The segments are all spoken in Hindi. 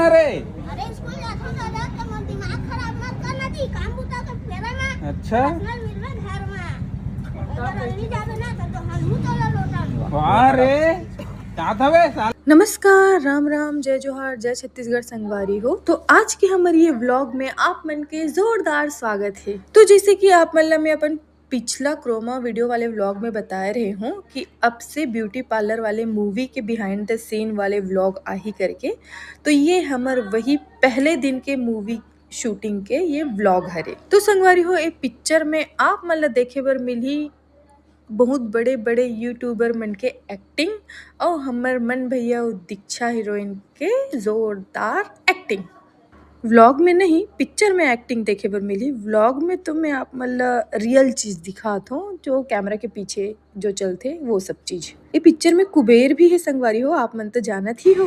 ना रे। अरे स्कूल जाथो दादा तो मोर दिमाग खराब मत करना दी काम बूता के फेरा में अच्छा पर्सनल मिलवे घर में अगर नहीं जाबे ना तो हम हूं तो लोटा वाह रे क्या था वे साल। नमस्कार, राम राम, जय जोहार, जय छत्तीसगढ़ संगवारी हो। तो आज के हमारे ये व्लॉग में आप मन के जोरदार स्वागत है। तो जैसे कि आप मन ला मैं अपन पिछला क्रोमा वीडियो वाले व्लॉग में बता रहे हूँ कि अब से ब्यूटी पार्लर वाले मूवी के बिहाइंड द सीन वाले व्लॉग आ ही करके, तो ये हमार वही पहले दिन के मूवी शूटिंग के ये व्लॉग हरे। तो संगवारी हो, एक पिक्चर में आप मन ला देखे बर मिली बहुत बड़े बड़े यूट्यूबर मन के एक्टिंग और हमर मन भैया दीक्षा हीरोइन के जोरदार एक्टिंग। व्लॉग में नहीं, पिक्चर में एक्टिंग देखे बर मिली। व्लॉग में तो मैं आप मतलब रियल चीज दिखात हूँ, जो कैमरा के पीछे जो चलते वो सब चीज। ये पिक्चर में कुबेर भी है संगवारी हो, आप मन तो जानत ही हो।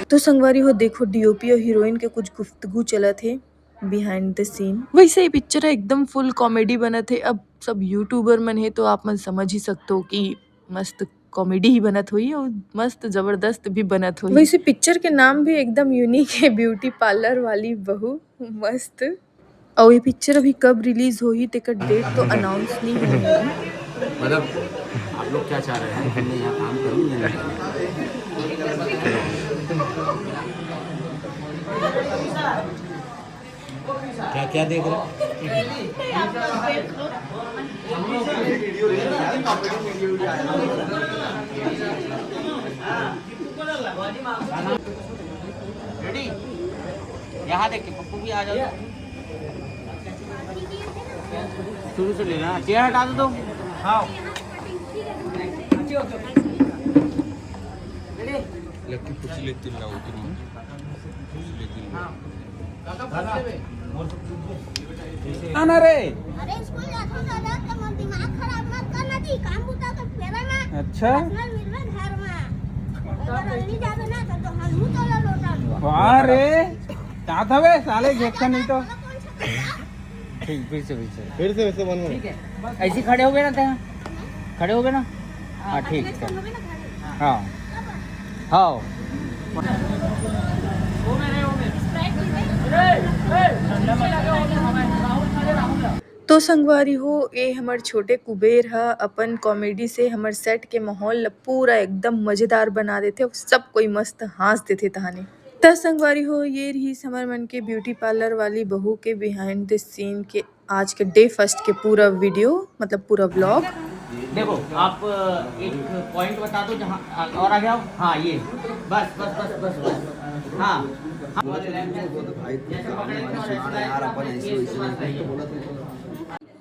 तो संगवारी हो देखो, डीओपी और हीरोइन के कुछ गुफ्तगू चलत है बिहाइंड द सीन। वैसे ही पिक्चर है एकदम फुल कॉमेडी बनत है। अब सब यूट्यूबर मन है तो आप मन समझ ही सकते हो कि मस्त कॉमेडी ही बनत हुई और मस्त जबरदस्त भी बनत हुई। वैसे पिक्चर के नाम भी एकदम यूनिक है, ब्यूटी पार्लर वाली बहू। मस्त। और ये पिक्चर अभी कब रिलीज होगी तेकर डेट तो अनाउंस नहीं हुई है। मतलब आप लोग क्या चाह रहे हैं कि मैं यहाँ काम करूँ या नहीं? क्या क्या देख रहे हैं? रेडी यहाँ देख के पप्पू भी आ जाओ। शुरू से लेना, चेयर हटा दो तुम। हाँ लकी कुछ लेती ना उतनी ना रे। अरे स्कूल जाथो दादा तो मोर दिमाग खराब मत करना दी काम बूता के फेरा में अच्छा पर्सनल मिलवे घर में अगर नहीं जाबे ना तो हम हूं तो लोटा वाह रे क्या था वे साले देखा नहीं तो ठीक फिर से वैसे बनवा। ठीक है, ऐसे खड़े हो गए ना तय, खड़े हो गए ना। हाँ ठीक है, हाँ हाँ तो संगवारी हो, ये हमार छोटे कुबेर है अपन कॉमेडी से हमार सेट के माहौल ला पूरा एकदम मजेदार बना देते और सब कोई मस्त हंस देते तहाने। त संगवारी हो, ये रही हमार मन के ब्यूटी पार्लर वाली बहू के बिहाइंड द सीन के आज के डे फर्स्ट के पूरा वीडियो मतलब पूरा व्लॉग। देखो आप एक पॉइंट बता दो जहाँ और आ जाओ। हाँ ये बस बस बस बस बस हाँ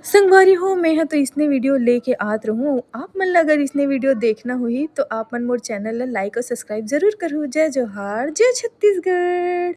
संगवारी हो, मैं तो इसने वीडियो लेके आत रहूँ। आप मन ला अगर इसने वीडियो देखना हुई तो आप मन मोर चैनल ला लाइक और सब्सक्राइब जरूर करूँ। जय जोहार, जय छत्तीसगढ़।